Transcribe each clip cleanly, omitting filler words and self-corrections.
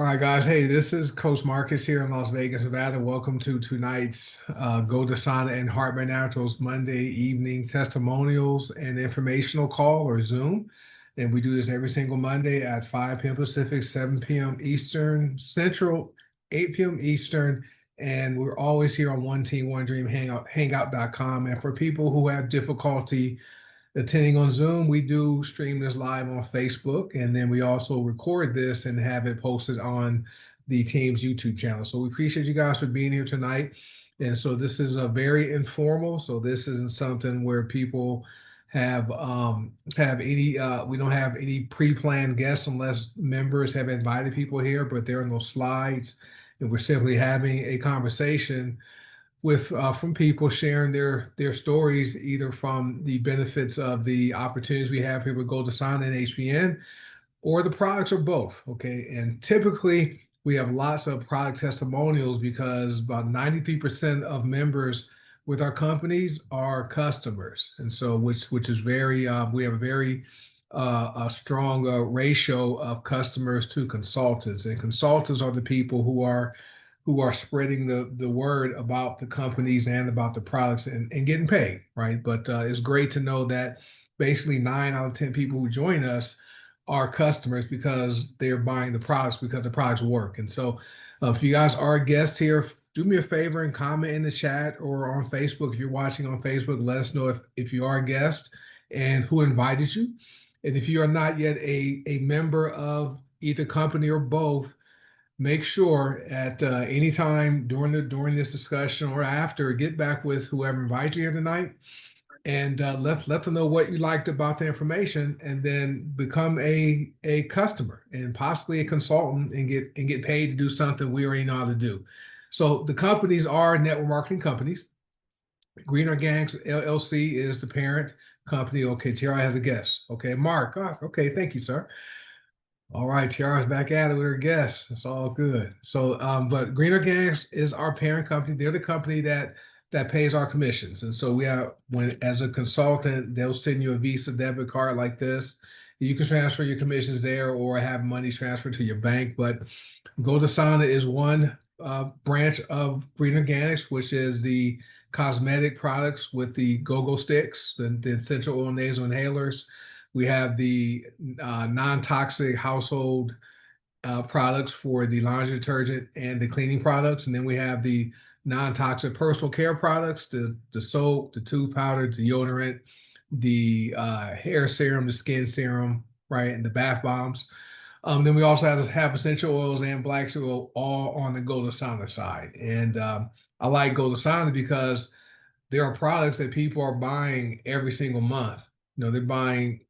All right, guys. Hey, this is Coach Marcus here in Las Vegas, Nevada. Welcome to tonight's goDesana and Heartman Naturals Monday evening testimonials and informational call or Zoom. And we do this every single Monday at 5 p.m. Pacific, 7 p.m. Eastern, Central, 8 p.m. Eastern. And we're always here on One Team, One Dream Hangout.com. And for people who have difficulty attending on Zoom, we do stream this live on Facebook, and then we also record this and have it posted on the team's YouTube channel. So we appreciate you guys for being here tonight. And so this is a very informal. So this isn't something where people have any we don't have any pre-planned guests unless members have invited people here, but there are no slides. And we're simply having a conversation with from people sharing their stories, either from the benefits of the opportunities we have here with goDesana and HPN, or the products, or both. Okay, and typically we have lots of product testimonials because about 93% of members with our companies are customers, and so which is very we have a very a strong ratio of customers to consultants, and consultants are the people who are spreading the word about the companies and about the products and getting paid, right? But it's great to know that basically 9 out of 10 people who join us are customers because they're buying the products because the products work. And so if you guys are guests here, do me a favor and comment in the chat or on Facebook. If you're watching on Facebook, let us know if you are a guest and who invited you. And if you are not yet a member of either company or both, make sure at any time during this discussion or after, get back with whoever invited you here tonight and let them know what you liked about the information, and then become a customer and possibly a consultant and get paid to do something we already know how to do. So the companies are network marketing companies. Green Organics LLC is the parent company. Okay, Tiara has a guest. Okay, Mark. Okay, thank you, sir. All right, Tiara's back at it with her guests. It's all good. So, but Green Organics is our parent company. They're the company that pays our commissions. And so we have, when as a consultant, they'll send you a Visa debit card like this. You can transfer your commissions there or have money transferred to your bank. But goDesana is one branch of Green Organics, which is the cosmetic products with the go-go sticks, the essential oil nasal inhalers. We have the non-toxic household products for the laundry detergent and the cleaning products. And then we have the non-toxic personal care products, the soap, the tooth powder, the deodorant, the hair serum, the skin serum, right, and the bath bombs. Then we also have essential oils and black seed oil all on the goDesana side. And I like goDesana because there are products that people are buying every single month. You know, they're buying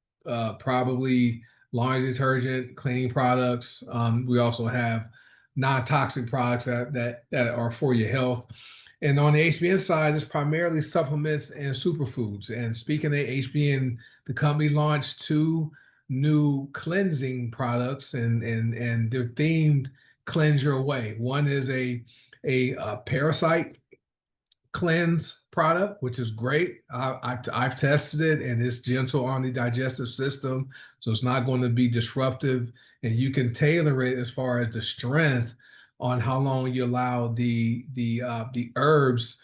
probably laundry detergent, cleaning products. We also have non-toxic products that are for your health. And on the HBN side, it's primarily supplements and superfoods. And speaking of HBN, the company launched 2 new cleansing products, and they're themed cleanse your way. One is a parasite cleanse product, which is great. I've tested it, and it's gentle on the digestive system, so it's not going to be disruptive, and you can tailor it as far as the strength on how long you allow the herbs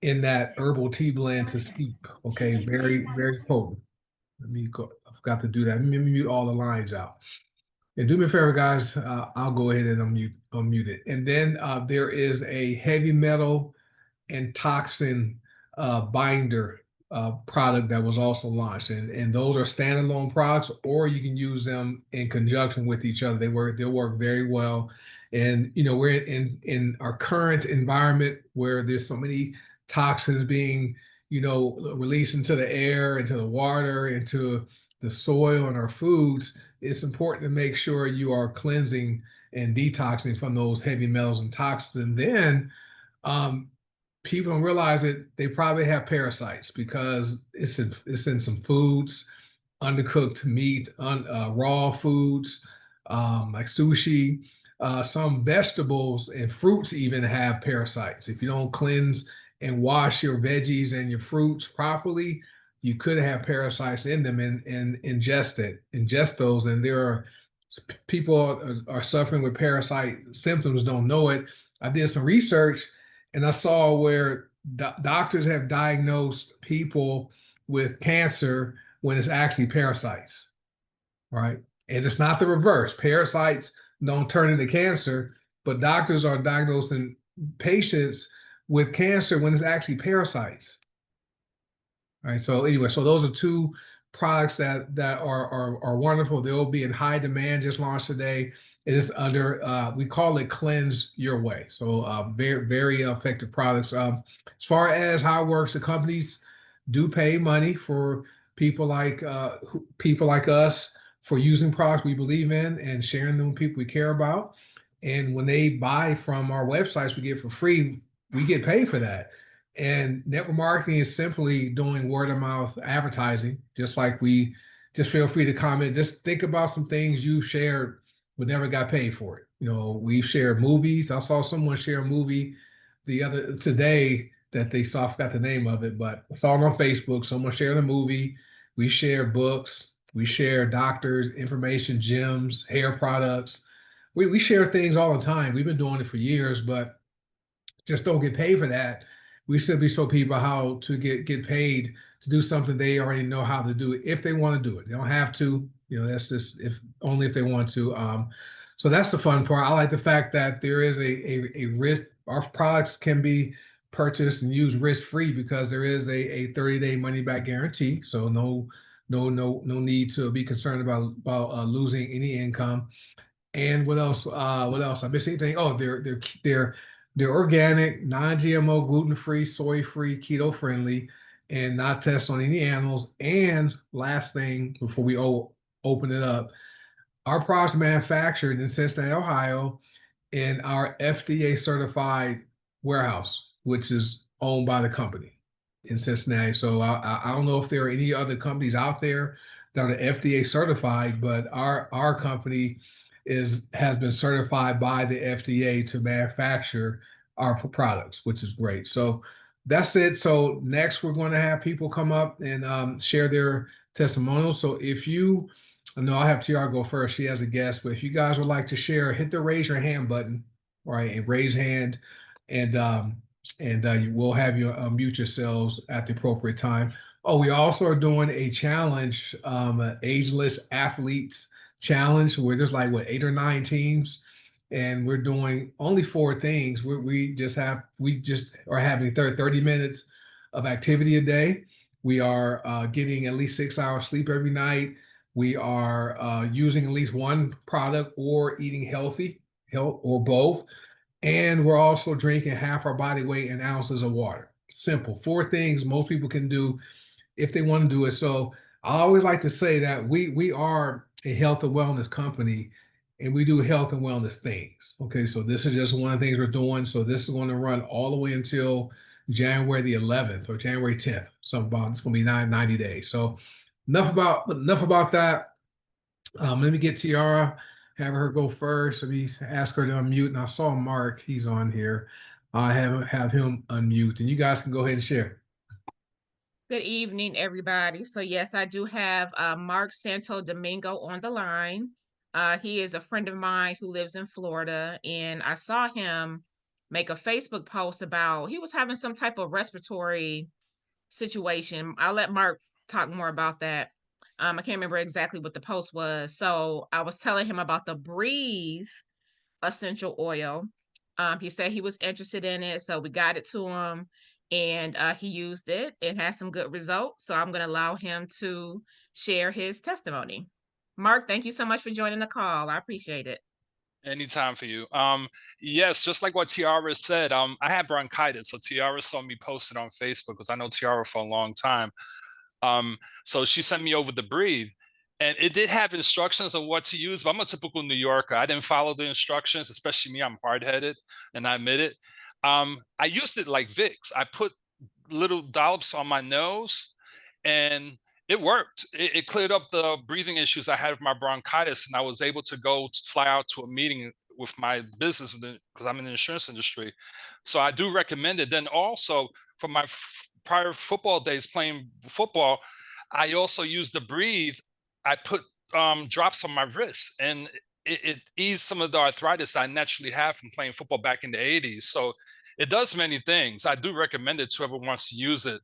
in that herbal tea blend to steep. Okay, very potent. Let me go. I forgot to do that. Let me mute all the lines out. And do me a favor, guys. I'll go ahead and unmute it. And then there is a heavy metal and toxin binder product that was also launched, and those are standalone products, or you can use them in conjunction with each other. They'll work very well. And you know, we're in our current environment where there's so many toxins being, you know, released into the air, into the water, into the soil and our foods. It's important to make sure you are cleansing and detoxing from those heavy metals and toxins. And then people don't realize it, they probably have parasites because it's in some foods, undercooked meat, raw foods, like sushi. Some vegetables and fruits even have parasites. If you don't cleanse and wash your veggies and your fruits properly, you could have parasites in them and ingest those. And there are People are suffering with parasite symptoms, don't know it. I did some research and I saw where doctors have diagnosed people with cancer when it's actually parasites, right? And it's not the reverse. Parasites don't turn into cancer, but doctors are diagnosing patients with cancer when it's actually parasites. All right. So anyway, so those are two products that are wonderful. They will be in high demand. Just launched today. It is under we call it Cleanse Your Way. So very effective products. As far as how it works, the companies do pay money for people like us for using products we believe in and sharing them with people we care about. And when they buy from our websites, we get for free. We get paid for that. And network marketing is simply doing word of mouth advertising, just like we just feel free to comment. Just think about some things you shared but never got paid for it. You know, we shared movies. I saw someone share a movie the other today that they saw, I forgot the name of it, but I saw it on Facebook. Someone shared a movie. We share books, we share doctors, information, gyms, hair products. We share things all the time. We've been doing it for years, but just don't get paid for that. We simply show people how to get paid to do something they already know how to do it if they want to do it. They don't have to. You know, that's just if only if they want to. So that's the fun part. I like the fact that there is a risk. Our products can be purchased and used risk free because there is a 30-day money back guarantee. So no need to be concerned about losing any income. And what else? What else? I missed anything? Oh, they're organic, non-GMO, gluten-free, soy-free, keto-friendly, and not test on any animals. And last thing before we open it up, our products are manufactured in Cincinnati, Ohio, in our FDA certified warehouse, which is owned by the company in Cincinnati. So I don't know if there are any other companies out there that are FDA certified, but our company has been certified by the FDA to manufacture our products, which is great. So that's it. So next, we're going to have people come up and share their testimonials. So if you no, I'll have TR go first. She has a guest, but if you guys would like to share, hit the raise your hand button, right, and raise hand, and we'll have you mute yourselves at the appropriate time. Oh, we also are doing a challenge, an ageless athletes challenge, where there's like what 8 or 9 teams, and we're doing only 4 things. We just are having 30 minutes of activity a day. We are getting at least 6 hours sleep every night. We are using at least one product or eating health or both. And we're also drinking half our body weight in ounces of water. Simple. 4 things most people can do if they want to do it. So I always like to say that we are a health and wellness company and we do health and wellness things. Okay, so this is just one of the things we're doing. So this is going to run all the way until January the 11th or January 10th. So about it's going to be 90 days. So enough about that. Let me get Tiara, have her go first. Let me ask her to unmute. And I saw Mark, he's on here. I have him unmute, and you guys can go ahead and share. Good evening, everybody. So yes, I do have Mark Santo Domingo on the line. He is a friend of mine who lives in Florida, and I saw him make a Facebook post about he was having some type of respiratory situation. I'll let Mark talk more about that. I can't remember exactly what the post was. So I was telling him about the Breathe essential oil. He said he was interested in it, so we got it to him, and he used it. It has some good results. So I'm going to allow him to share his testimony. Mark, thank you so much for joining the call. I appreciate it. Anytime for you. Yes, just like what Tiara said, I had bronchitis. So Tiara saw me posted on Facebook because I know Tiara for a long time. So she sent me over the Breathe. And it did have instructions on what to use, but I'm a typical New Yorker. I didn't follow the instructions, especially me. I'm hard-headed, and I admit it. I used it like Vicks. I put little dollops on my nose, and it worked. It cleared up the breathing issues I had with my bronchitis, and I was able to fly out to a meeting with my business because I'm in the insurance industry. So I do recommend it. Then also from my prior football days playing football, I also used the Breathe. I put drops on my wrist, and it eased some of the arthritis I naturally have from playing football back in the 80s. So it does many things. I do recommend it to whoever wants to use it.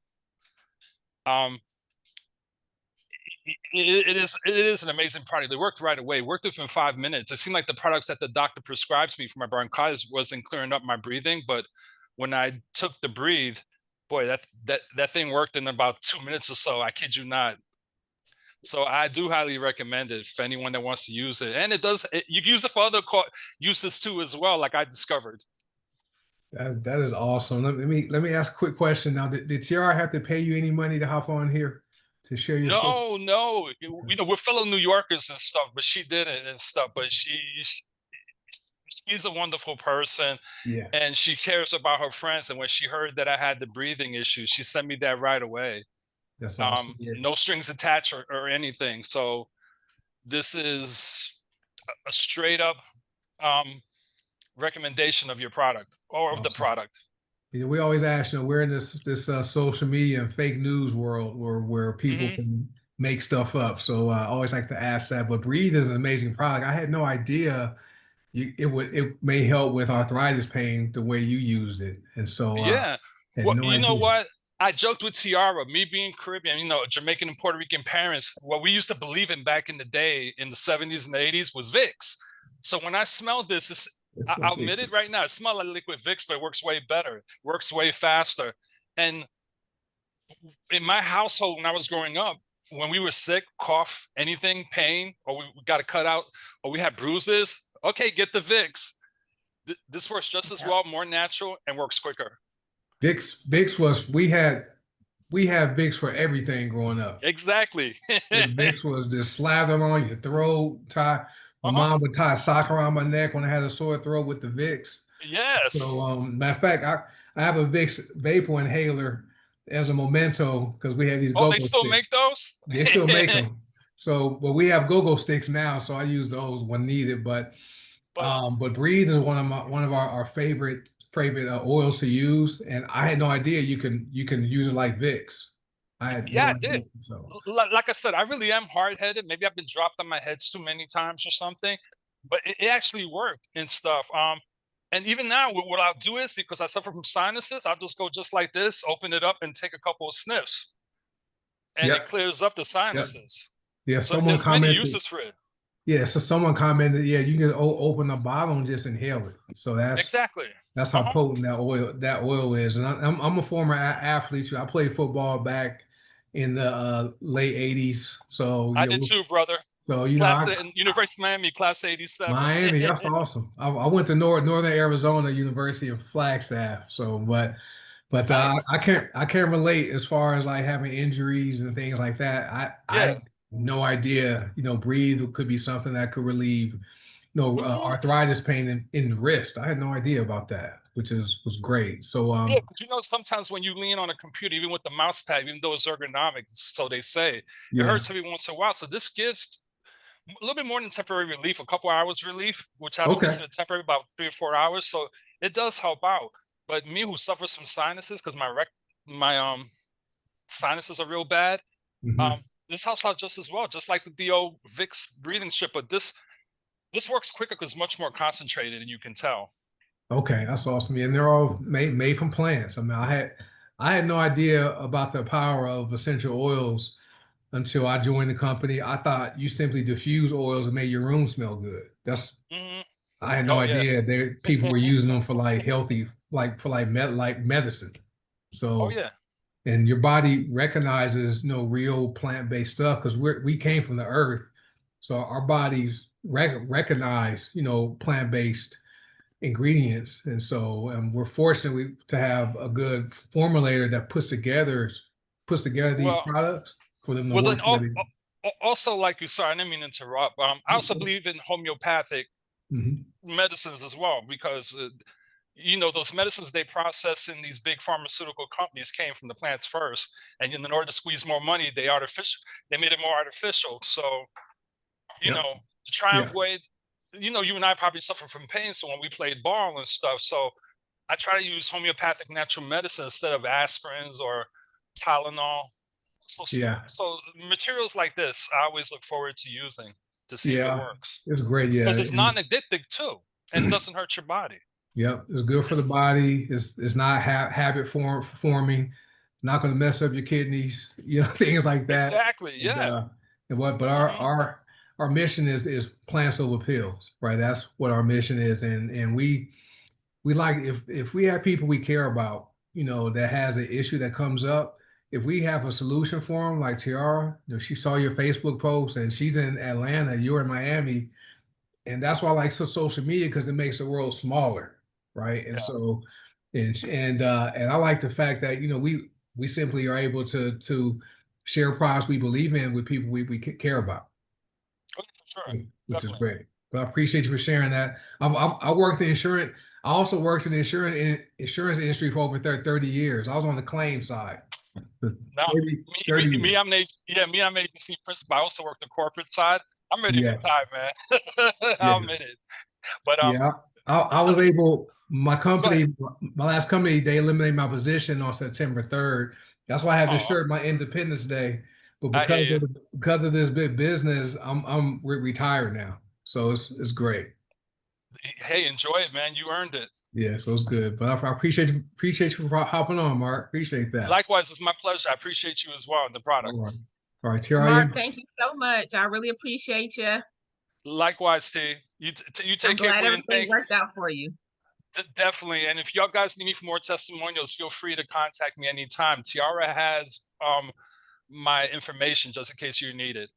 Um, it is an amazing product. They worked right away. Worked within 5 minutes. It seemed like the products that the doctor prescribed me for my bronchitis wasn't clearing up my breathing, but when I took the breathe, boy, that thing worked in about 2 minutes or so. I kid you not. So I do highly recommend it for anyone that wants to use it. And you can use it for other uses too as well, like I discovered. That is awesome. Let me ask a quick question now. Did TR have to pay you any money to hop on here to share your story? No, no, we're fellow New Yorkers and stuff, but she did it and stuff. But she's a wonderful person, Yeah, and she cares about her friends. And when she heard that I had the breathing issue, she sent me that right away. that's awesome. Yeah, No strings attached or anything. So this is a straight up um, recommendation of your product or of the awesome. product. We always ask, we're in this social media and fake news world where people Hmm. can make stuff up. So I always like to ask that. But Breathe is an amazing product. I had no idea it may help with arthritis pain the way you used it, and so Yeah. had Well, no you know idea. what? I joked with Tiara, me being Caribbean, Jamaican and Puerto Rican parents, what we used to believe in back in the day in the 70s and the 80s was Vicks. So when I smelled this, I'll admit it right now, it smelled like liquid Vicks, but it works way better, works way faster. And in my household, when I was growing up, when we were sick, cough, anything, pain, or we got to cut out, or we had bruises, okay, get the Vicks. This works just as well, more natural, and works quicker. Vicks was we had Vicks for everything growing up. Exactly. Vicks was just slathered on your throat, tie. My Uh-huh. mom would tie a sock around my neck when I had a sore throat with the Vicks. So, Yes. matter of fact, I have a Vicks vapor inhaler as a memento because we had these Oh, they go-go still sticks. make those? They still make them. So, but we have go-go sticks now, so I use those when needed. But But Breathe is one of our favorite oils to use, and I had no idea you can use it like Vicks. I had yeah, no I did. idea. So, Like I said, I really am hard-headed. Maybe I've been dropped on my heads too many times or something, but it actually worked and stuff. And even now, what I'll do is because I suffer from sinuses, I'll just go just like this, open it up, and take a couple of sniffs, and it yep, clears up the yep, sinuses. yeah. So Someone there's many commented. uses for it. Yeah, so someone commented. Yeah, you can just open the bottle and just inhale it. So Exactly. that's how Uh-huh. potent that oil is. And I'm a former athlete. I played football back in the late '80s. So I did too, brother. I University of Miami, class 87. Miami, that's awesome. I went to Northern Arizona University in Flagstaff. So, but Nice. I can't relate as far as like having injuries and things like that. I Yeah. had no idea. Breathe could be something that could relieve Mhm. arthritis pain in the wrist. I had no idea about that, which was great. So Yeah, because sometimes when you lean on a computer, even with the mouse pad, even though it's ergonomic, so they say, it yeah, hurts every once in a while. So this gives a little bit more than temporary relief, a couple hours relief, which I don't okay, consider temporary, about 3 or 4 hours. So it does help out. But me, who suffers from sinuses, because my sinuses are real bad, um, hmm, this helps out just as well, just like with the old Vicks breathing strip. But this works quicker because it's much more concentrated, and you can tell. okay, that's awesome. Yeah, and they're all made from plants. I mean, I had no idea about the power of essential oils until I joined the company. I thought you simply diffuse oils and made your room smell good. Hmm. I had no Oh yeah. idea that people were using them for like healthy, like for like medicine. Oh So, yeah. and your body recognizes real plant-based stuff because we came from the earth, so our bodies recognize plant-based ingredients, and so we're fortunate to have a good formulator that puts together these Well, products for them to Well, work then really. also, like you, sorry, I didn't mean to interrupt. I also believe in homeopathic Mhm. medicines as well because those medicines they process in these big pharmaceutical companies came from the plants first, and in order to squeeze more money, they made it more artificial. So Yep. to try and Yeah. avoid, you and I probably suffer from pain. So when we played ball and stuff, so I try to use homeopathic natural medicine instead of aspirins or Tylenol. So Yeah. so materials like this, I always look forward to using to see if it Yeah. works It's great. Yeah. because it's non-addictive too, and it doesn't hurt your body. Yep, it's good for the It's body. It's not habit forming. Not going to mess up your kidneys. Things like that. exactly, And yeah. but Hmm. our mission is plants over pills, right? That's what our mission is, and we like if we have people we care about, that has an issue that comes up. If we have a solution for them, like Tiara, she saw your Facebook post and she's in Atlanta, you're in Miami, and that's why I like social media because it makes the world smaller, right? And Yeah. so, and I like the fact that we simply are able to share products we believe in with people we care about, Okay, for sure. which is Definitely. great. But I appreciate you for sharing that. I worked in insurance. I also worked in the insurance industry for over 30 years. I was on the claim side for Now, 30 me, years. I'm an agency principal. I also work the corporate side. I'm ready to Yeah, retire, man. I'll yeah. admit it. But Yeah, I I was mean, able, my go ahead. company, my last company, they eliminated my position on September 3rd. That's why I had this Oh, shirt, my Independence Day. But I hear you. because of this big business, we're retired now. So it's great. Hey, enjoy it, man. You earned it. Yeah, so it's good. But I appreciate you for hopping on, Mark. Appreciate that. Likewise, it's my pleasure. I appreciate you as well in the product. All right. All right, Tiara. Mark, thank you so much. I really appreciate you. Likewise, T. You I'm take care, glad Queen. everything worked out for you. Definitely. And if y'all guys need me for more testimonials, feel free to contact me anytime. Tiara has my information just in case you need it.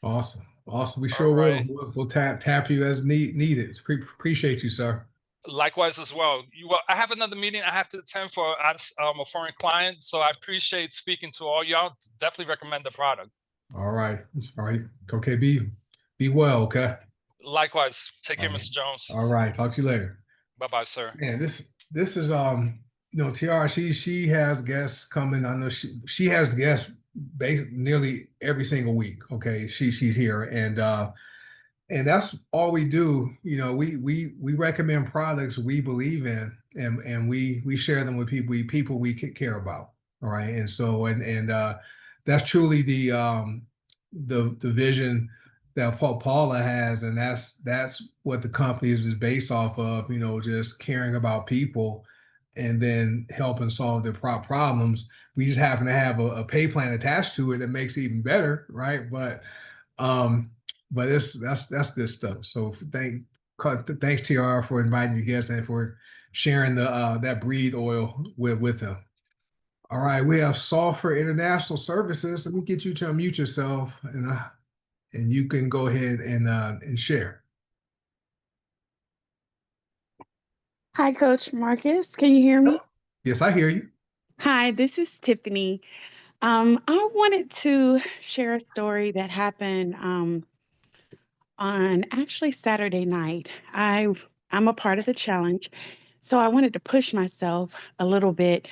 Awesome. Awesome. We All sure will. right. We'll tap you as needed. Appreciate you, sir. Likewise as well. I have another meeting I have to attend for a foreign client, so I appreciate speaking to all y'all. Definitely recommend the product. All right. All right. Okay, be well, okay? Likewise. Take All care, right. Mr. Jones. All right. Talk to you later. Bye bye, sir. Man, this is Tiara, she has guests coming. I know she has guests nearly every single week. Okay. She's here and that's all we do. We recommend products we believe in, and we share them with people we care about. All right, and so and that's truly the vision that Paula has, and that's what the company is based off of. Just caring about people, and then helping solve their problems. We just happen to have a pay plan attached to it that makes it even better, right? Um, but that's good stuff. So thanks TR for inviting your guests and for sharing the that breathe oil with them. All right, we have Sulfur International Services. Let me get you to unmute yourself, and you can go ahead and share. Hi, Coach Marcus. Can you hear me? Yes, I hear you. Hi, this is Tiffany. I wanted to share a story that happened on actually Saturday night. I'm a part of the challenge, so I wanted to push myself a little bit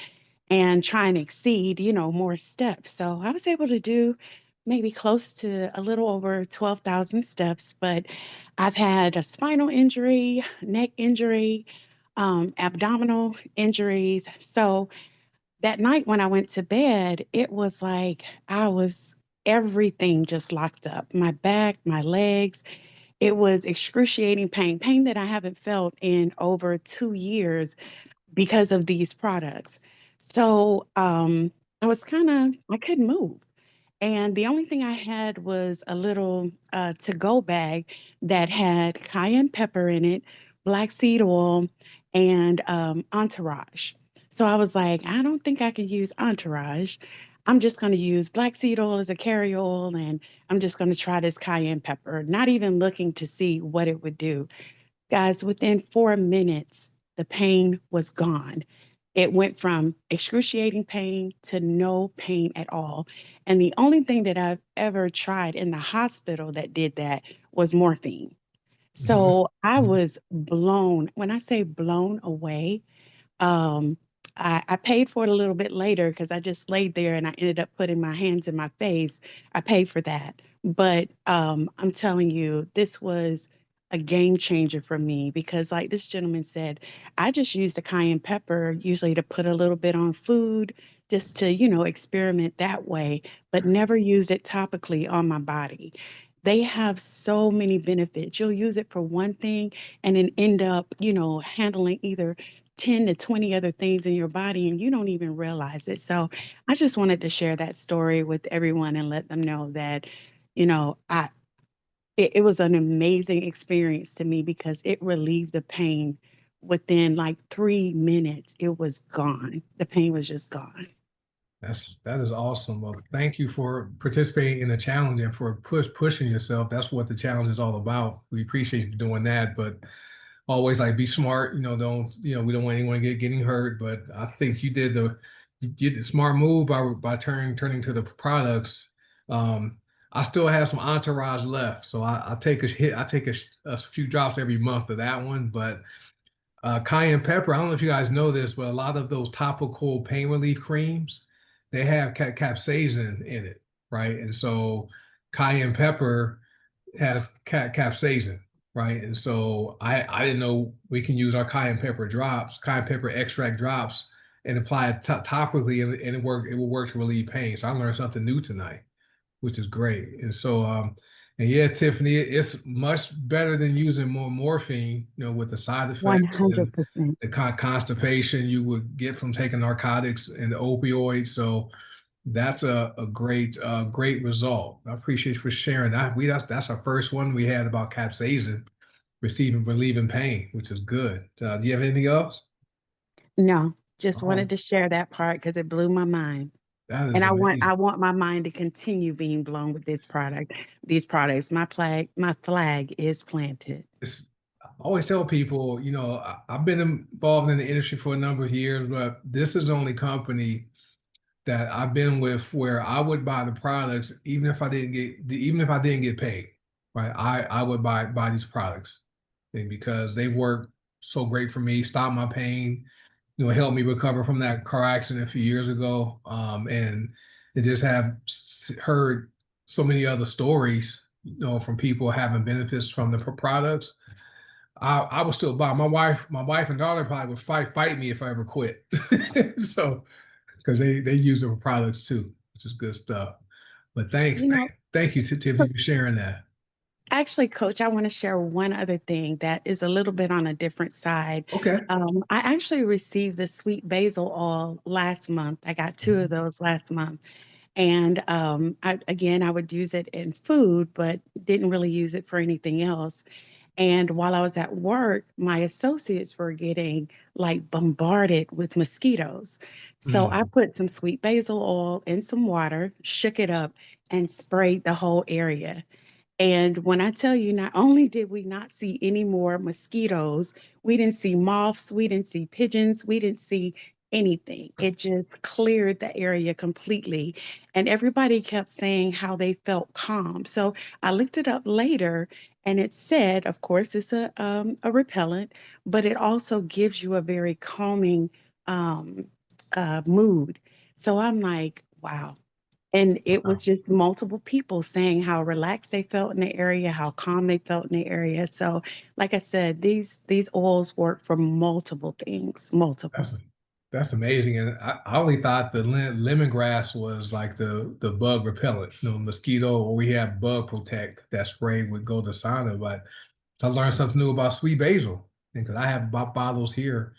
and try and exceed, more steps. So I was able to do maybe close to a little over 12,000 steps, but I've had a spinal injury, neck injury, abdominal injuries. So that night when I went to bed, it was like everything just locked up. My back, my legs, it was excruciating pain that I haven't felt in over 2 years because of these products. So I couldn't move. And the only thing I had was a little to go bag that had cayenne pepper in it, black seed oil, and entourage. So I was like, I don't think I can use entourage. I'm just going to use black seed oil as a carry oil, and I'm just going to try this cayenne pepper, not even looking to see what it would do. Guys, within 4 minutes, the pain was gone. It went from excruciating pain to no pain at all. And the only thing that I've ever tried in the hospital that did that was morphine. Mhm, So I mhm. was blown, when I say blown away, um, I paid for it a little bit later because I just laid there and I ended up putting my hands in my face. I paid for that. But I'm telling you, this was a game changer for me because, like this gentleman said, I just use the cayenne pepper usually to put a little bit on food just to, experiment that way, but never used it topically on my body. They have so many benefits. You'll use it for one thing and then end up, handling either 10 to 20 other things in your body and you don't even realize it. So I just wanted to share that story with everyone and let them know that, I it was an amazing experience to me because it relieved the pain within like 3 minutes. It was gone. The pain was just gone. That is awesome. Well, thank you for participating in the challenge and for pushing yourself. That's what the challenge is all about. We appreciate you doing that, but always like be smart. Don't we don't want anyone getting hurt. But I think you did the smart move by turning to the products. I still have some entourage left, so I take a hit. I take a few drops every month of that one, but cayenne pepper. I don't know if you guys know this, but a lot of those topical pain relief creams, they have capsaicin in it, right? And so cayenne pepper has capsaicin, right? And so I didn't know we can use our cayenne pepper extract drops, and apply it topically, and it will work to relieve pain. So I learned something new tonight, which is great. And so, and yeah, Tiffany, it's much better than using more morphine, with the side effects and 100%. the constipation you would get from taking narcotics and opioids. So that's a great result. I appreciate you for sharing that. That's our first one we had about capsaicin relieving pain, which is good. Do you have anything else? No, just Oh, wanted to share that part because it blew my mind. that is And I amazing. want my mind to continue being blown with these products. My flag is planted. I always tell people, I've been involved in the industry for a number of years, but this is the only company that I've been with where I would buy the products even if I didn't get paid, right? I would buy these products, and because they work so great for me, stop my pain, helped me recover from that car accident a few years ago, and I just have heard so many other stories, from people having benefits from the products. I would still buy. My wife and daughter probably would fight me if I ever quit. So because they use it for products too, which is good stuff. But You know, thank you to Tiffany for sharing that. Actually, Coach, I want to share one other thing that is a little bit on a different side. Okay. I actually received the sweet basil oil last month. I got two of those last month. And again, I would use it in food, but didn't really use it for anything else. And while I was at work, my associates were getting like bombarded with mosquitoes. So I Mm. put some sweet basil oil in some water, shook it up, and sprayed the whole area. And when I tell you, not only did we not see any more mosquitoes, we didn't see moths, we didn't see pigeons, we didn't see anything. It just cleared the area completely. And everybody kept saying how they felt calm. So I looked it up later and it said, of course, it's a repellent, but it also gives you a very calming um, mood. So I'm like, wow, and it was Wow. just multiple people saying how relaxed they felt in the area, how calm they felt in the area. So, like I said, these oils work for multiple things, multiple. That's that's amazing. And I only thought the lemongrass was like the bug repellent, mosquito, or we have bug protect that spray with goDesana. But I learned something new about sweet basil, and because I have bottles here.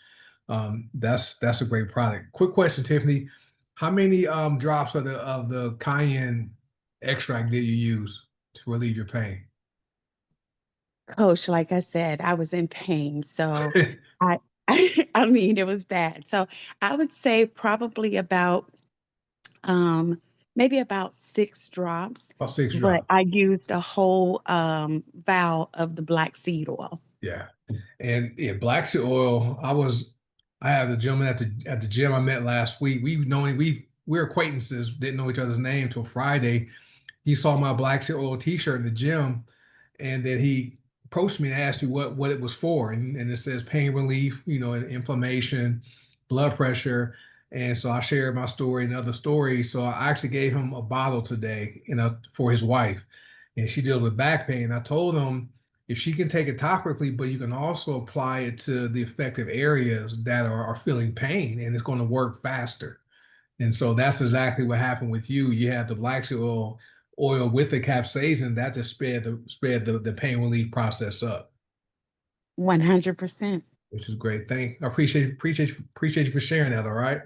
That's a great product. Quick question, Tiffany. How many drops of the cayenne extract did you use to relieve your pain? Coach, like I said, I was in pain, so I I mean, it was bad. So I would say probably about um maybe about 6 drops, About 6 drops. but I used a whole vial of the black seed oil. Yeah. And yeah, black seed oil. I have the gentleman at the gym I met last week. We're acquaintances, didn't know each other's name till Friday. He saw my black seed oil T-shirt in the gym, and then he approached me and asked me what it was for, and it says pain relief, and inflammation, blood pressure, and so I shared my story and other stories. So I actually gave him a bottle today, for his wife, and she deals with back pain. I told him if she can take it topically, but you can also apply it to the affected areas that are feeling pain, and it's going to work faster. And so that's exactly what happened with you. You had the black seed oil with the capsaicin that just sped the pain relief process up, 100%. which is great. I appreciate you for sharing that. All right.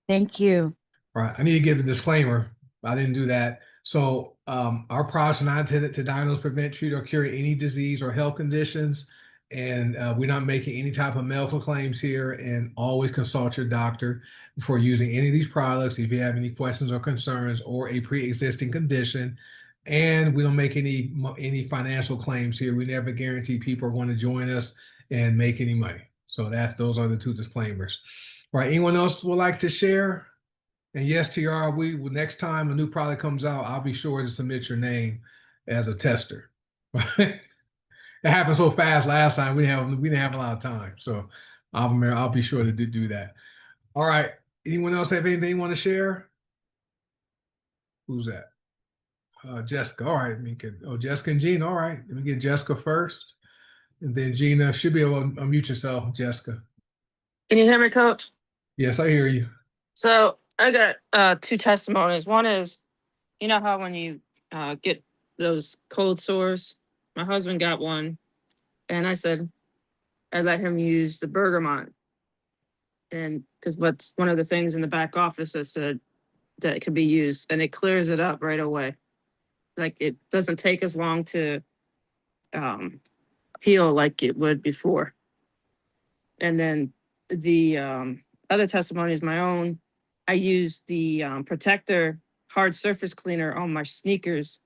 Thank you. All right. I need to give a disclaimer. I didn't do that. So our products are not intended to diagnose, prevent, treat, or cure any disease or health conditions. And we're not making any type of medical claims here. And always consult your doctor before using any of these products if you have any questions or concerns or a pre-existing condition. And we don't make any financial claims here. We never guarantee people are going to join us and make any money. So those are the two disclaimers. All right. Anyone else would like to share? And yes, TR, next time a new product comes out, I'll be sure to submit your name as a tester. It happened so fast last time. We didn't have a lot of time, so I'll be sure to do that. All right. Anyone else have anything you want to share? Who's that? Jessica. All right. Let me get Jessica and Gina. All right. Let me get Jessica first, and then Gina should be able to unmute yourself. Jessica. Can you hear me, Coach? Yes, I hear you. So I got two testimonies. One is, you know how when you get those cold sores, my husband got one, and I said I let him use the bergamot, and because what's one of the things in the back office that said that it could be used, and it clears it up right away. Like it doesn't take as long to heal like it would before. And then the other testimony is my own. I used the protector hard surface cleaner on my sneakers,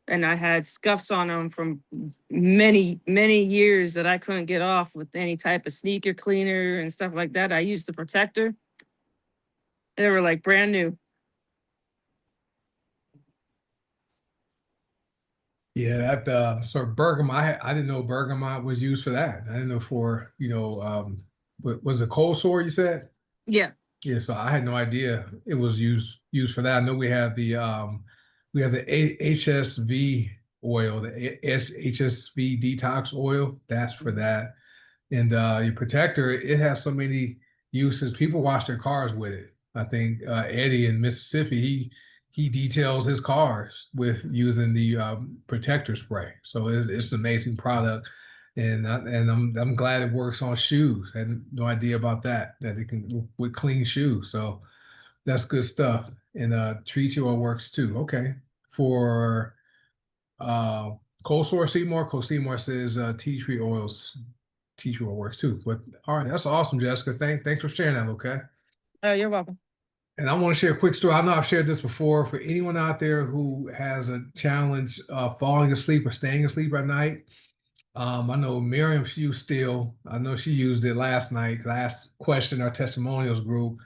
and I had scuffs on them from many years that I couldn't get off with any type of sneaker cleaner and stuff like that. I used the protector. They were like brand new. Yeah, that so bergamot. I didn't know bergamot was used for that. I didn't know was it cold sore you said? Yeah. Yeah, so I had no idea it was used for that. I know we have the HSV oil, the HSV detox oil. That's for that. And your protector, it has so many uses. People wash their cars with it. I think Eddie in Mississippi, he details his cars with using the protector spray. So it's an amazing product, and I'm glad it works on shoes. I had no idea about that it can with clean shoes. So that's good stuff. And tree oil works too. Okay, for uh, cold sore Seymour, Seymour says tea tree oils. Tea tree oil works too. But all right, that's awesome, Jessica. Thanks for sharing that. Okay. Oh, you're welcome. And I want to share a quick story. I know I've shared this before. For anyone out there who has a challenge falling asleep or staying asleep at night, I know Miriam, I know she used it last night. Last question, our testimonials group,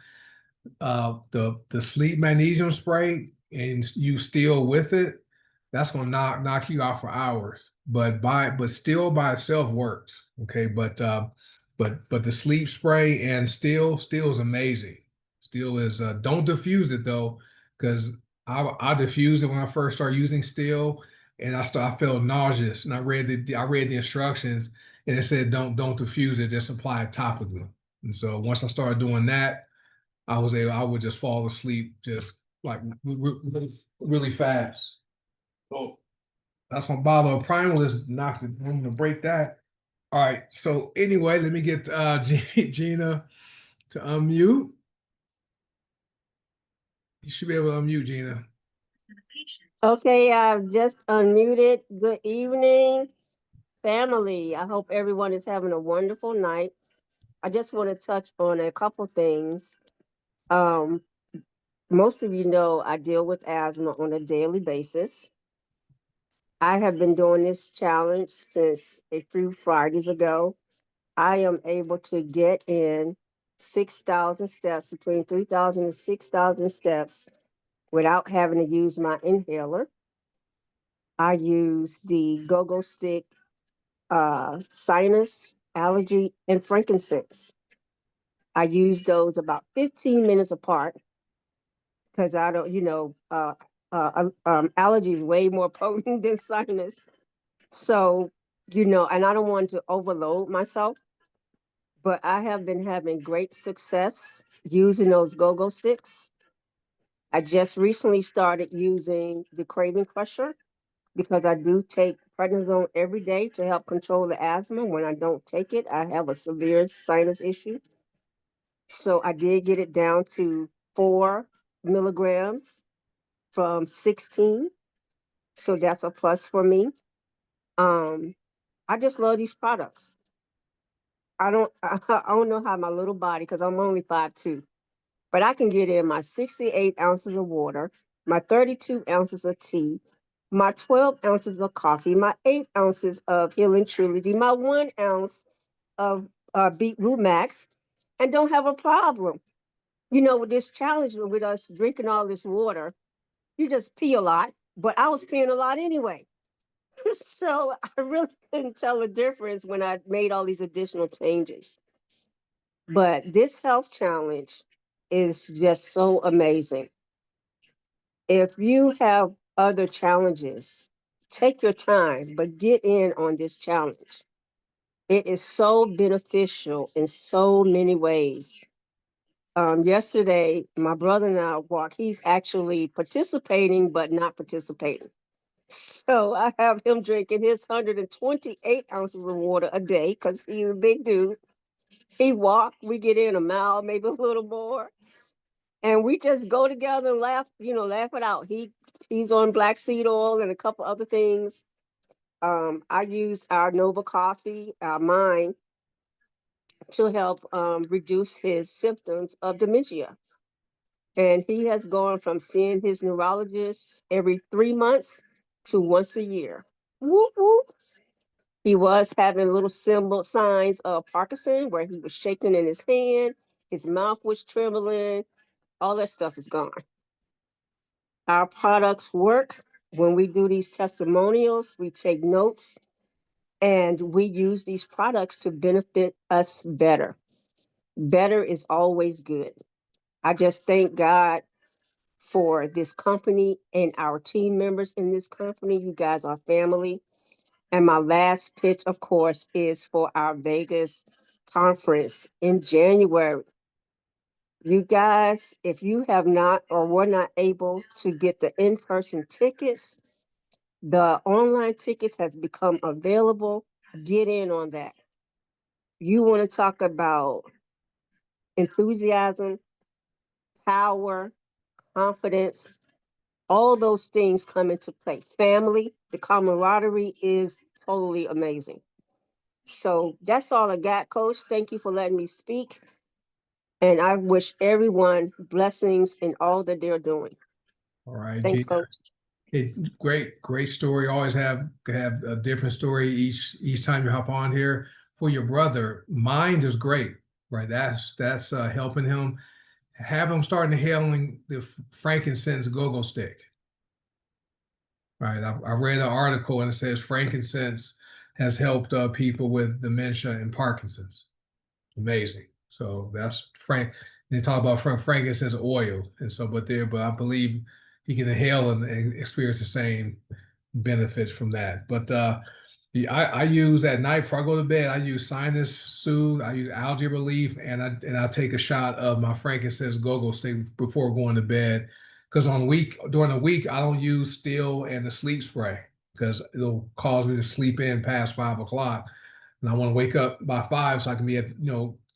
the sleep magnesium spray, and you still with it, that's gonna knock you out for hours. But still by itself works. Okay, but the sleep spray and still is amazing. Still is don't diffuse it though, because I diffused it when I first started using still, and I felt nauseous, and I read the instructions, and it said don't diffuse it, just apply it topically. And so once I started doing that, I would just fall asleep just like really fast. Oh, that's my bottle of Primal is knocked it. I'm gonna break that. All right. So anyway, let me get Gina to unmute. You should be able to unmute, Gina. Okay, I've just unmuted. Good evening, family. I hope everyone is having a wonderful night. I just want to touch on a couple things. Most of you know I deal with asthma on a daily basis. I have been doing this challenge since a few Fridays ago. I am able to get in 6,000 steps, between 3,000 and 6,000 steps, without having to use my inhaler. I use the go-go stick, sinus, allergy, and frankincense. I use those about 15 minutes apart because I don't, allergy is way more potent than sinus. So, and I don't want to overload myself, but I have been having great success. using those go-go sticks. I just recently started using the craving crusher because I do take prednisone every day to help control the asthma. When I don't take it, I have a severe sinus issue. So I did get it down to 4 milligrams from 16. So that's a plus for me. Um, I just love these products. I don't know how my little body, because I'm only 5'2", but I can get in my 68 ounces of water, my 32 ounces of tea, my 12 ounces of coffee, my 8 ounces of Healing Trilogy, my 1 ounce of Beetroot Max, and don't have a problem. You know, with this challenge with us drinking all this water, you just pee a lot, but I was peeing a lot anyway. So I really couldn't tell the difference when I made all these additional changes. But this health challenge is just so amazing. If you have other challenges, take your time, but get in on this challenge. It is so beneficial in so many ways. Yesterday, my brother and I walked. He's actually participating, but not participating. So I have him drinking his 128 ounces of water a day because he's a big dude. He walked, we get in a mile, maybe a little more. And we just go together and laugh, laugh it out. He's on black seed oil and a couple other things. I use our Nova coffee, mine, to help reduce his symptoms of dementia. And he has gone from seeing his neurologist every 3 months to once a year. Whoop, whoop. He was having little symbol signs of Parkinson where he was shaking in his hand, his mouth was trembling, all that stuff is gone. Our products work. When we do these testimonials, we take notes and we use these products to benefit us better. Better is always good. I just thank God for this company and our team members in this company. You guys are family. And my last pitch, of course, is for our Vegas conference in January. You guys, if you have not or were not able to get the in-person tickets, the online tickets has become available. Get in on that. You want to talk about enthusiasm, power, confidence, all those things come into play. Family, the camaraderie is totally amazing. So that's all I got, Coach. Thank you for letting me speak. And I wish everyone blessings in all that they're doing. All right, Thanks, Gina. Coach. Great story. Always have a different story each time you hop on here. For your brother, mind is great, right? That's helping him. Have him start inhaling the frankincense go-go stick. Right. I read an article and it says frankincense has helped people with dementia and Parkinson's. Amazing. So that's Frank. They talk about frankincense oil, and so but I believe he can inhale and experience the same benefits from that. But I use at night before I go to bed. I use sinus soothe. I use algae relief, and I take a shot of my frankincense go-go stick before going to bed. Because during the week I don't use still and the sleep spray because it'll cause me to sleep in past 5 o'clock, and I want to wake up by 5 so I can be at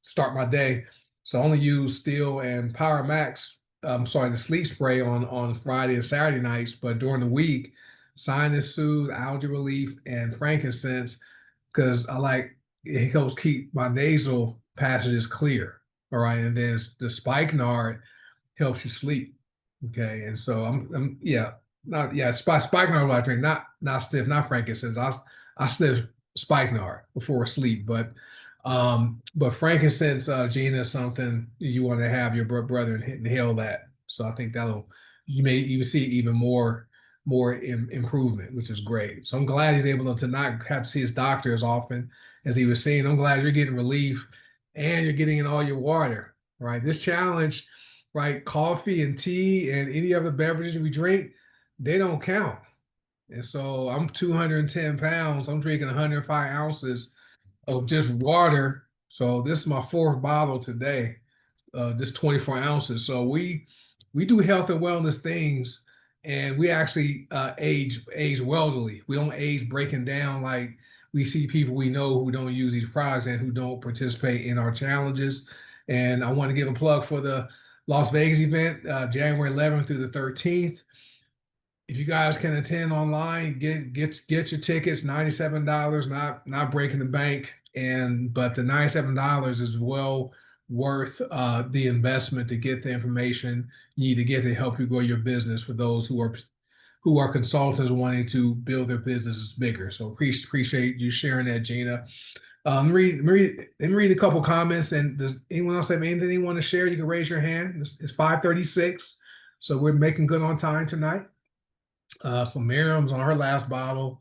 start my day. So I only use Steel and Power Max. I'm sorry, the sleep spray on Friday and Saturday nights, but during the week, sinus soothe, algae relief, and frankincense, because it helps keep my nasal passages clear. All right, and then the spikenard helps you sleep. Okay, and so I'm yeah, not yeah, spikenard what I drink, not stiff, not frankincense. I sniff spikenard before sleep, but frankincense, Gina, is something you want to have your brother inhale that. So I think you may even see even more improvement, which is great. So I'm glad he's able to not have to see his doctor as often as he was seeing. I'm glad you're getting relief and you're getting in all your water, right? This challenge, right? Coffee and tea and any other beverages we drink, they don't count. And so I'm 210 pounds. I'm drinking 105 ounces of just water. So this is my fourth bottle today. just 24 ounces. So we do health and wellness things, and we actually age wealthily. We don't age breaking down like we see people we know who don't use these products and who don't participate in our challenges. And I want to give a plug for the Las Vegas event, January 11th through the 13th. If you guys can attend online, get your tickets. $97, not breaking the bank, but the $97 is well worth the investment to get the information you need to get to help you grow your business for those who are consultants wanting to build their businesses bigger. So appreciate you sharing that, Gina. Read a couple comments. And does anyone else have anything they want to share? You can raise your hand. It's 5:36, so we're making good on time tonight. So Miriam's on her last bottle.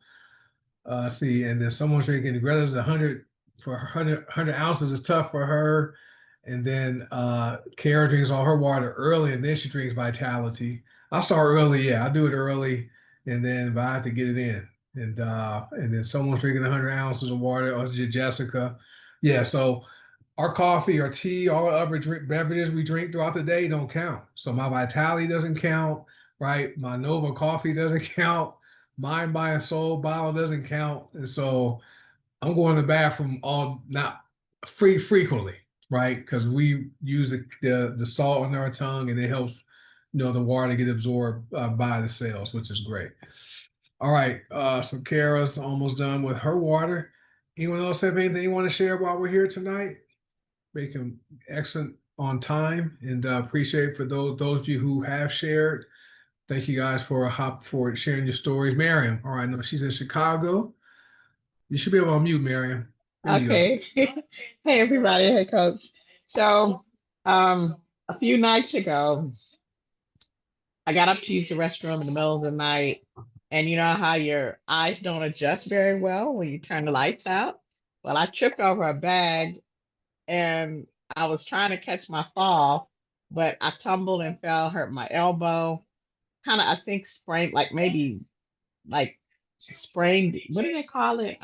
See, and then someone's drinking. Greta's 100 for 100 ounces is tough for her. And then Kara drinks all her water early, and then she drinks Vitality. I start early, yeah, I do it early, and then but I have to get it in. And then someone's drinking 100 ounces of water. Oh, Jessica, yeah. So our coffee, our tea, all the other beverages we drink throughout the day don't count. So my Vitality doesn't count, right? My Nova coffee doesn't count. Mind, Body, and Soul bottle doesn't count. And so I'm going to the bathroom all not frequently, right? Because we use the salt on our tongue, and it helps the water get absorbed by the cells, which is great. All right, so Kara's almost done with her water. Anyone else have anything you want to share while we're here tonight? Making excellent on time, and appreciate for those of you who have shared. Thank you guys for sharing your stories. Miriam, all right, no, she's in Chicago. You should be able to unmute, Miriam. There you go. Okay. Hey, everybody. Hey, Coach. So, a few nights ago, I got up to use the restroom in the middle of the night, and you know how your eyes don't adjust very well when you turn the lights out? Well, I tripped over a bag, and I was trying to catch my fall, but I tumbled and fell, hurt my elbow, kind of, I think, sprained, like maybe like sprained, what do they call it?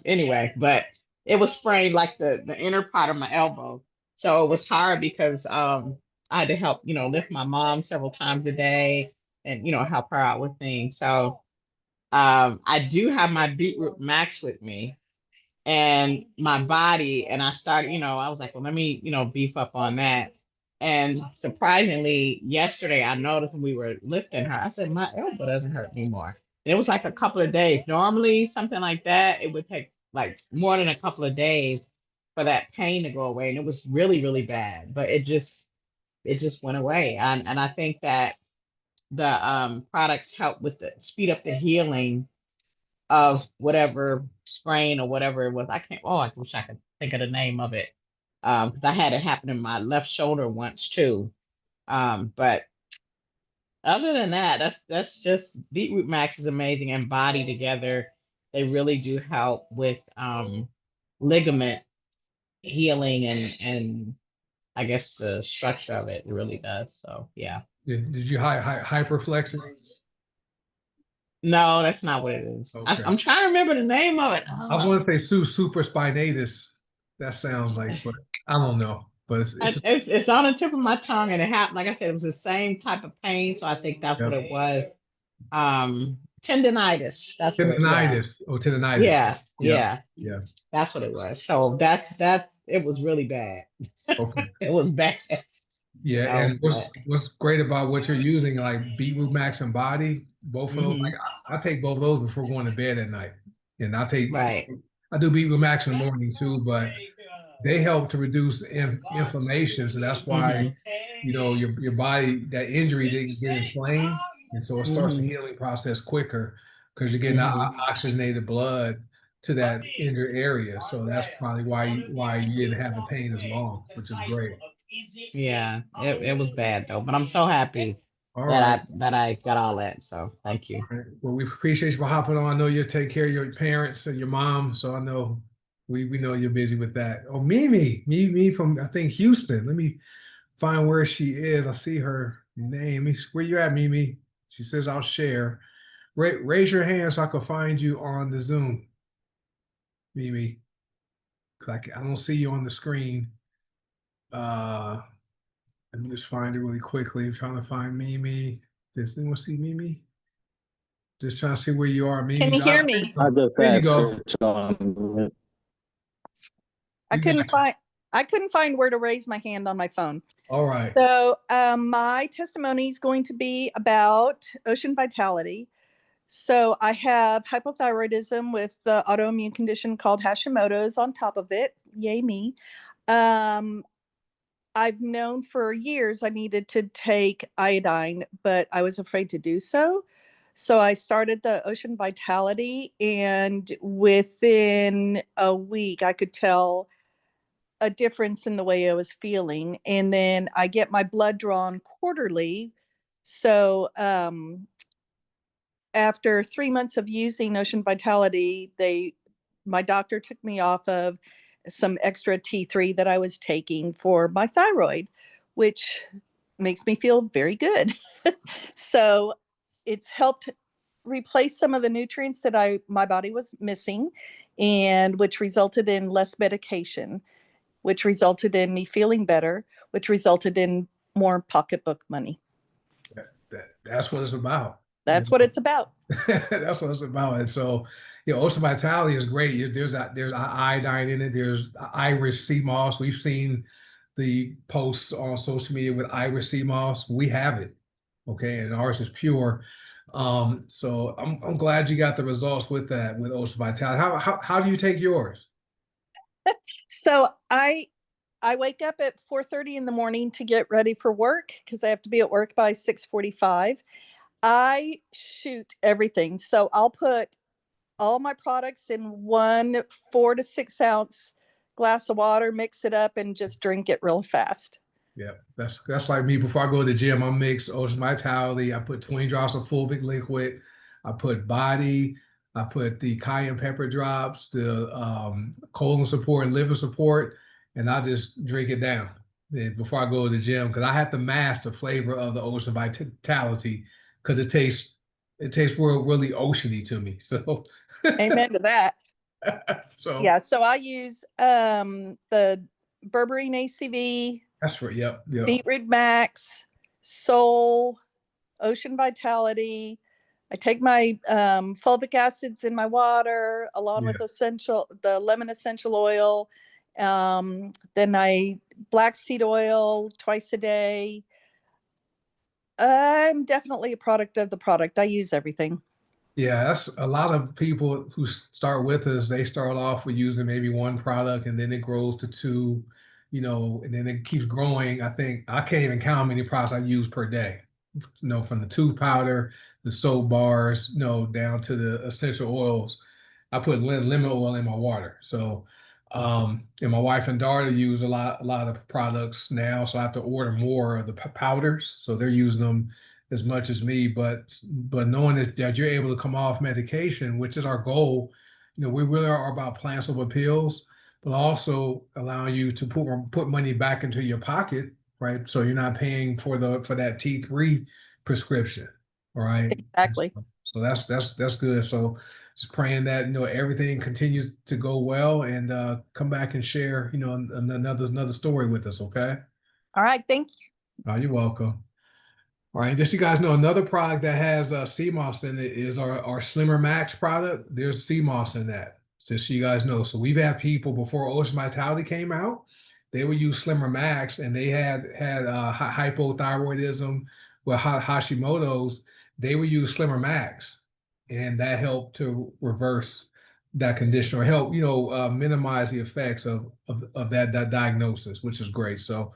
Anyway, but it was sprained like the inner part of my elbow. So it was hard because I had to help, lift my mom several times a day and, help her out with things. So I do have my Beetroot Max with me and my body. And I started, I was like, well, let me, beef up on that. And surprisingly, yesterday I noticed when we were lifting her, I said, my elbow doesn't hurt anymore. And it was like a couple of days. Normally, something like that, it would take like more than a couple of days for that pain to go away. And it was really, really bad, but it just went away. And I think that the products help with the speed up the healing of whatever sprain or whatever it was. I wish I could think of the name of it. Because I had it happen in my left shoulder once too. But other than that, that's just Beetroot Max is amazing, and Body together, they really do help with ligament healing and I guess the structure of it really does. So yeah. Did you hyperflexion? No, that's not what it is. Okay. I'm trying to remember the name of it. I want to say supraspinatus. That sounds like, but I don't know. But It's on the tip of my tongue, and it happened. Like I said, it was the same type of pain, so I think that's what it was. Tendonitis. That's tendonitis. What it, tendonitis. Yeah. That's what it was. So that's it was really bad. Okay. It was bad. Yeah, and what's great about what you're using, like Beetroot Max and Body, both of those, like I take both of those before going to bed at night. And I do Beetroot Max in the morning too, but they help to reduce inflammation. So that's why, your body, that injury didn't get inflamed. And so it starts the healing process quicker because you're getting oxygenated blood to that injured area. So that's probably why you didn't have the pain as long, which is great. Yeah, it was bad though, but I'm so happy that I got all that. So thank you. Right. Well, we appreciate you for hopping on. I know you take care of your parents and your mom, so I know we know you're busy with that. Oh, Mimi from I think Houston. Let me find where she is. I see her name. Where you at, Mimi? She says I'll share. Raise your hand so I can find you on the Zoom, Mimi. I don't see you on the screen. Let me just find it really quickly. I'm trying to find Mimi. Does anyone see Mimi? Just trying to see where you are, Mimi. Can you hear me? I just There you had go. search on. I You got couldn't it. find I couldn't find where to raise my hand on my phone. All right. So my testimony is going to be about ocean vitality. So I have hypothyroidism with the autoimmune condition called Hashimoto's on top of it. Yay me. I've known for years I needed to take iodine, but I was afraid to do so. So I started the Ocean Vitality, and within a week, I could tell a difference in the way I was feeling. And then I get my blood drawn quarterly. So after 3 months of using Ocean Vitality, my doctor took me off of some extra T3 that I was taking for my thyroid, which makes me feel very good. So it's helped replace some of the nutrients that my body was missing, and which resulted in less medication, which resulted in me feeling better, which resulted in more pocketbook money. That's what it's about. That's what it's about. That's what it's about. And so, Ocean Vitality is great. There's iodine in it. There's Irish sea moss. We've seen the posts on social media with Irish sea moss. We have it, okay, and ours is pure. So I'm glad you got the results with that with Ocean Vitality. How do you take yours? So I wake up at 4:30 in the morning to get ready for work because I have to be at work by 6:45. I shoot everything. So I'll put all my products in one 4 to 6 ounce glass of water, mix it up, and just drink it real fast. Yeah, that's like me. Before I go to the gym, I mix Ocean Vitality. I put 20 drops of fulvic liquid. I put body. I put the cayenne pepper drops, the colon support and liver support, and I just drink it down before I go to the gym because I have to mask the flavor of the Ocean Vitality because it tastes really oceany to me. So Amen to that. so Yeah. So I use the berberine ACV, that's right. Yep. beetroot max, soul, Ocean Vitality. I take my fulvic acids in my water along with the lemon essential oil. Then I black seed oil twice a day. I'm definitely a product of the product. I use everything. Yeah, that's a lot of people who start with us. They start off with using maybe one product and then it grows to two, and then it keeps growing. I think I can't even count how many products I use per day. From the tooth powder, the soap bars, down to the essential oils. I put lemon oil in my water. So, and my wife and daughter use a lot of products now. So I have to order more of the powders. So they're using them as much as me, but knowing that you're able to come off medication, which is our goal, we really are about plants over pills, but also allowing you to put money back into your pocket, right? So you're not paying for that T3 prescription, all right? Exactly. So that's good. So just praying that everything continues to go well and come back and share another story with us. Okay. All right. Thank you. Oh, you're welcome. All right, just so you guys know, another product that has CMOS in it is our Slimmer Max product. There's CMOS in that, just so you guys know. So we've had people before Ocean Vitality came out, they would use Slimmer Max, and they had hypothyroidism with Hashimoto's. They would use Slimmer Max, and that helped to reverse that condition or help minimize the effects of that diagnosis, which is great. So.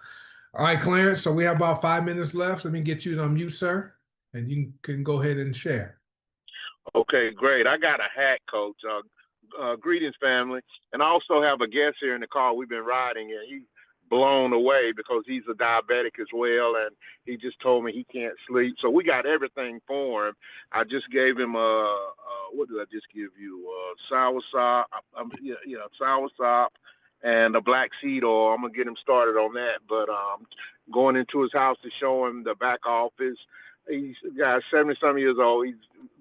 All right, Clarence. So we have about 5 minutes left. Let me get you to unmute, sir, and you can go ahead and share. Okay, great. I got a hack, Coach. Greetings, family. And I also have a guest here in the car. We've been riding, and he's blown away because he's a diabetic as well, and he just told me he can't sleep. So we got everything for him. I just gave him what did I just give you? Soursop, soursop, and a black seed oil. I'm gonna get him started on that. But going into his house to show him the back office. He's got 70-some years old. He's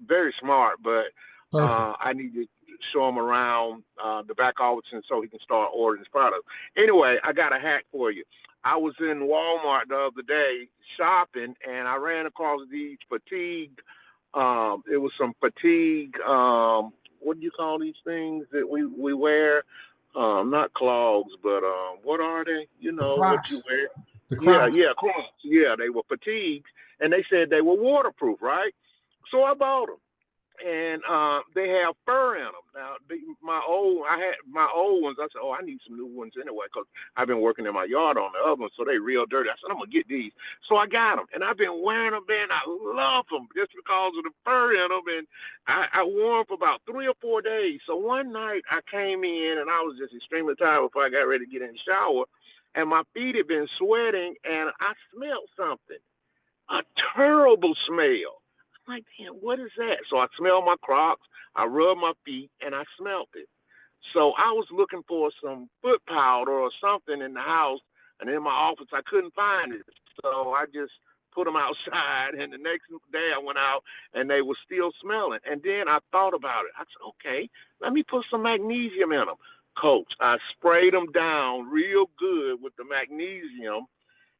very smart, but I need to show him around the back office, and so he can start ordering his product. Anyway, I got a hack for you. I was in Walmart the other day shopping, and I ran across these fatigue. It was some fatigue. What do you call these things that we wear? Not clogs, but what are they? You The know what you Crocs. wear? The Yeah, Crocs. yeah, Crocs. Yeah, they were fatigues, and they said they were waterproof, right? So I bought them, and they have fur in them. Now, I had my old ones. I said, oh, I need some new ones anyway, because I've been working in my yard on the other ones, so they real dirty. I said, I'm gonna get these. So I got them, and I've been wearing them, man. I love them just because of the fur in them, and I wore them for about 3 or 4 days. So one night I came in, and I was just extremely tired before I got ready to get in the shower, and my feet had been sweating, and I smelled something, a terrible smell. I'm like, damn, what is that? So I smelled my Crocs, I rubbed my feet, and I smelled it. So I was looking for some foot powder or something in the house, and in my office I couldn't find it. So I just put them outside, and the next day I went out, and they were still smelling. And then I thought about it. I said, okay, let me put some magnesium in them. Coach, I sprayed them down real good with the magnesium,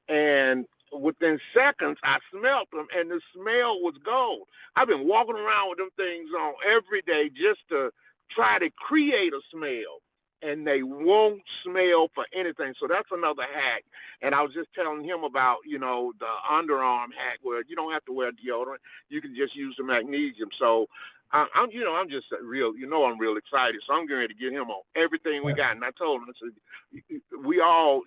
and within seconds I smelled them, and the smell was gold. I've been walking around with them things on every day just to try to create a smell, and they won't smell for anything. So that's another hack. And I was just telling him about, the underarm hack where you don't have to wear deodorant, you can just use the magnesium. So I'm just real, I'm real excited. So I'm getting ready to get him on everything we got. And I told him, I said, we all,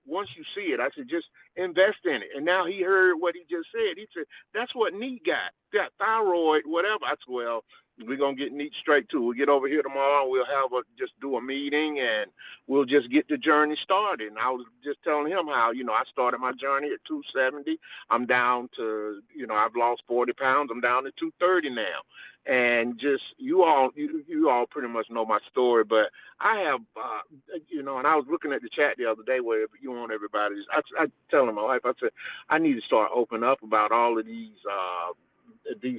once you see it, I said, just invest in it. And now he heard what he just said. He said, that's what Neat got thyroid, whatever. I said, well, we're going to get Neat straight to it. We'll get over here tomorrow, and we'll just do a meeting, and we'll just get the journey started. And I was just telling him how, I started my journey at 270. I'm down to, I've lost 40 pounds. I'm down to 230 now. And just you all pretty much know my story, but I have, and I was looking at the chat the other day where you want everybody. I telling my wife, I said, I need to start opening up about all of these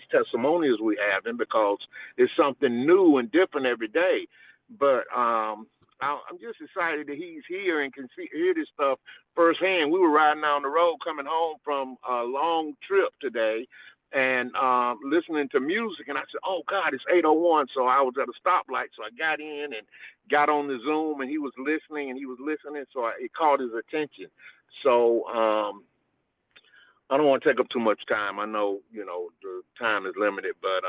testimonials we have, and because it's something new and different every day. But I'm just excited that he's here and can hear this stuff firsthand. We were riding down the road coming home from a long trip today, and listening to music, and I said, oh God, it's 8:01. So I was at a stoplight, so I got in and got on the Zoom, and he was listening, so it caught his attention. So I don't want to take up too much time. I know, the time is limited, but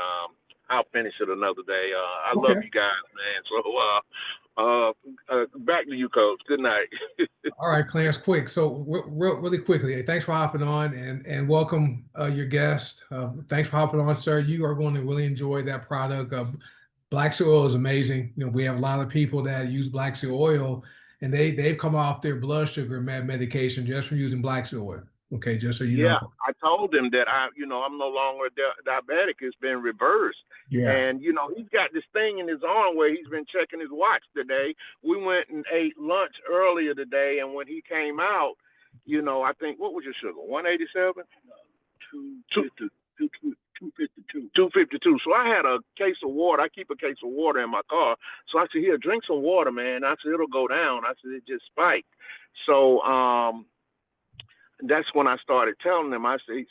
I'll finish it another day. I love you guys, man. So back to you, Coach. Good night. All right, Clarence, quick. So really quickly, thanks for hopping on, and welcome your guest. Thanks for hopping on, sir. You are going to really enjoy that product. Black seed oil is amazing. We have a lot of people that use black seed oil, and they've come off their blood sugar medication just from using black seed oil. Okay, just so you know. I told him that I'm no longer diabetic. It's been reversed. Yeah. And, he's got this thing in his arm where he's been checking his watch today. We went and ate lunch earlier today, and when he came out, I think, what was your sugar? 187? 252. 252. So I had a case of water. I keep a case of water in my car. So I said, here, drink some water, man. I said, it'll go down. I said, it just spiked. So, that's when I started telling him.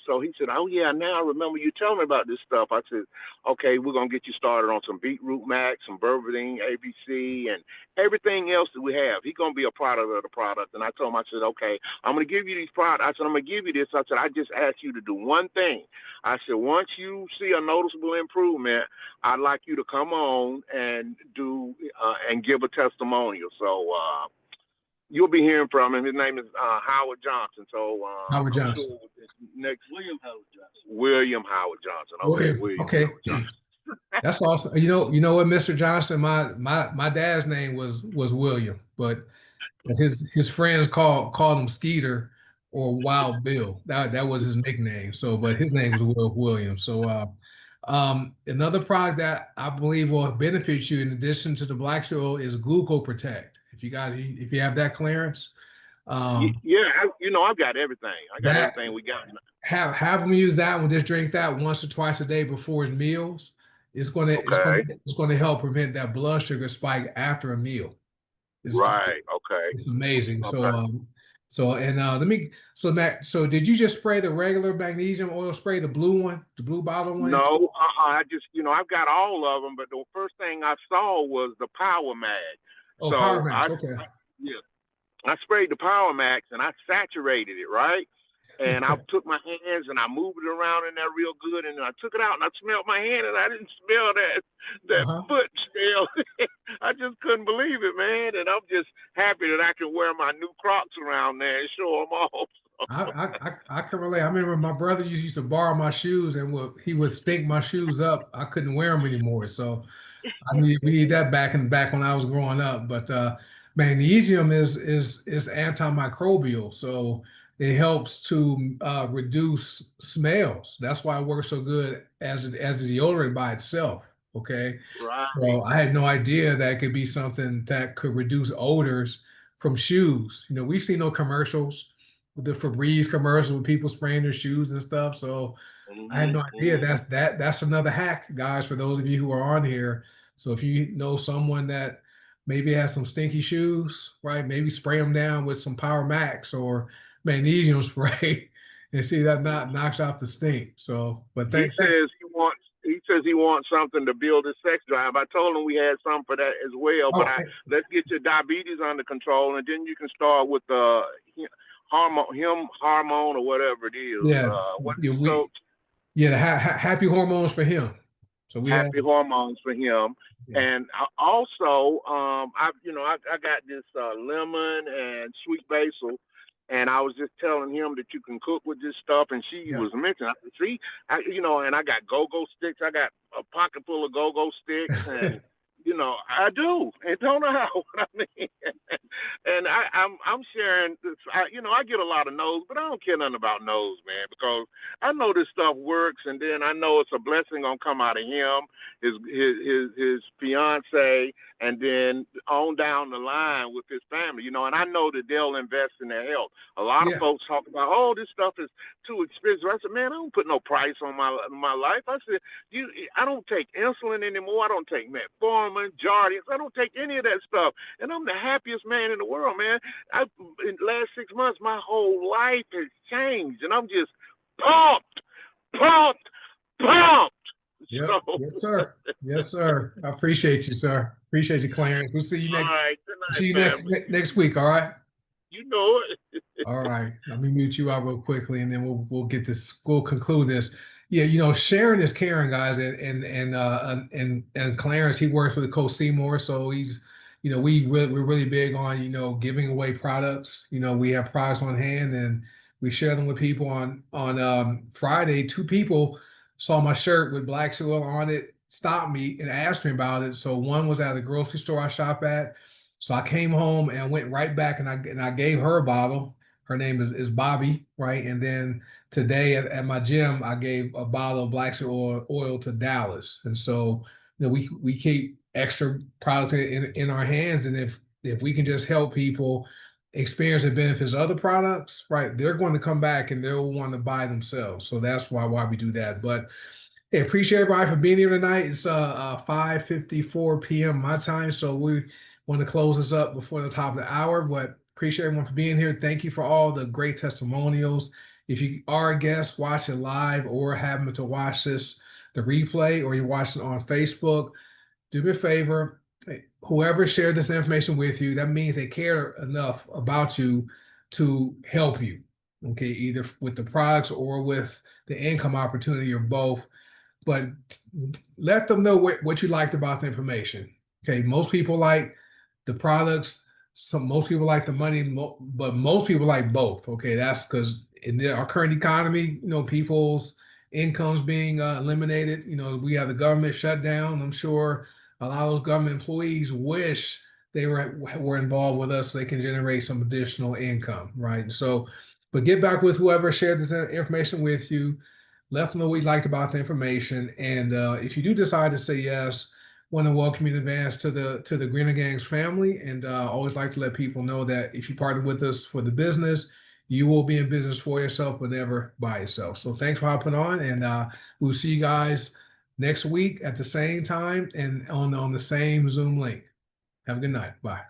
So he said, oh, yeah, now I remember you telling me about this stuff. I said, okay, we're going to get you started on some beetroot max, some berberine, ABC, and everything else that we have. He's going to be a product of the product. And I told him, I said, okay, I'm going to give you these products. I said, I'm going to give you this. I said, I just asked you to do one thing. I said, once you see a noticeable improvement, I'd like you to come on and do and give a testimonial. So, you'll be hearing from him. His name is Howard Johnson. So Howard Johnson. Sure next William Howard Johnson. William Howard Johnson. Okay. William Howard Johnson. That's awesome. You know what, Mr. Johnson, my dad's name was William, but his friends called him Skeeter or Wild Bill. That was his nickname. So, but his name was Will Williams. So, another product that I believe will benefit you in addition to the black oil is Glucoprotect. If you have that, Clarence. I've got everything. I got everything we got. Have him use that one. Just drink that once or twice a day before his meals. It's going to Okay. it's going to help prevent that blood sugar spike after a meal. It's, Right. Okay. it's amazing. So Okay. let me Matt, so did you just spray the regular magnesium oil spray, the blue one, the blue bottle one? No, I just, I've got all of them, but the first thing I saw was the Power Mag. Oh, Power So Max. Okay. yeah, I sprayed the Power Max and I saturated it, right? And I took my hands and I moved it around in there real good, and I took it out and I smelled my hand and I didn't smell that Uh-huh. foot smell. I just couldn't believe it, man. And I'm just happy that I can wear my new Crocs around there and show them off. I can relate. I remember my brother used to borrow my shoes, and he would stink my shoes up. I couldn't wear them anymore. So we need that back when I was growing up. But magnesium is antimicrobial, so it helps to reduce smells. That's why it works so good as a deodorant by itself. Okay. Right. So I had no idea that it could be something that could reduce odors from shoes. We've seen no commercials, the Febreze commercial with people spraying their shoes and stuff. So I had no idea that's another hack, guys, for those of you who are on here. So if you know someone that maybe has some stinky shoes, right? Maybe spray them down with some Power Max or magnesium spray and see that not knocks out the stink. So, but He says he wants something to build his sex drive. I told him we had some for that as well, but oh, let's get your diabetes under control, and then you can start with the hormone or whatever it is. yeah, What yeah, so yeah, happy hormones for him. So we have, happy hormones for him. yeah. And also, I got this lemon and sweet basil, and I was just telling him that you can cook with this stuff, and she Yeah. was mentioning, see, and I got go-go sticks. I got a pocket full of go-go sticks, and I do, and don't know how. What I mean, and I'm sharing. I get a lot of no's, but I don't care nothing about no's, man, because I know this stuff works, and then I know it's a blessing gonna come out of him, his fiance, and then on down the line with his family, and I know that they'll invest in their health. A lot of Yeah. folks talk about, oh, this stuff is too expensive. I said, man, I don't put no price on my life. I said, I don't take insulin anymore. I don't take metformin, Jardiance. I don't take any of that stuff, and I'm the happiest man in the world, man. In the last 6 months, my whole life has changed, and I'm just pumped, pumped, pumped. Yeah. So, Yes, sir. Yes, sir. I appreciate you, sir. Appreciate you, Clarence. We'll see you all next. right, good night, See you family. next week. All right. You know it. All right. Let me mute you out real quickly, and then we'll get this. We'll conclude this. Yeah, sharing is caring, guys, and Clarence, he works with Coach Seymour, so he's, we're really big on giving away products. We have products on hand, and we share them with people. On Friday, two people saw my shirt with black soil on it, stopped me and asked me about it. So one was at a grocery store I shop at. So I came home and went right back, and I gave her a bottle. Her name is Bobby, right? And then today at my gym, I gave a bottle of black oil to Dallas. And so, we keep extra product in our hands. And if we can just help people experience the benefits of other products, right, they're going to come back and they'll want to buy themselves. So that's why we do that. But hey, appreciate everybody for being here tonight. It's 5:54 p.m. my time, so we want to close this up before the top of the hour. But appreciate everyone for being here. Thank you for all the great testimonials. If you are a guest, watch it live or happen to watch the replay, or you watch it on Facebook, do me a favor. Whoever shared this information with you, that means they care enough about you to help you. Okay, either with the products or with the income opportunity, or both. But let them know what you liked about the information. Okay, most people like the products. Most people like the money, but most people like both. Okay, that's because in our current economy, people's incomes being eliminated. We have the government shut down. I'm sure a lot of those government employees wish they were involved with us so they can generate some additional income, right? So, but get back with whoever shared this information with you. Let them know what you liked about the information. And if you do decide to say yes, want to welcome you in advance to the Greener Gangs family. And always like to let people know that if you partner with us for the business, you will be in business for yourself, but never by yourself. So thanks for hopping on, and we'll see you guys next week at the same time and on the same Zoom link. Have a good night. Bye.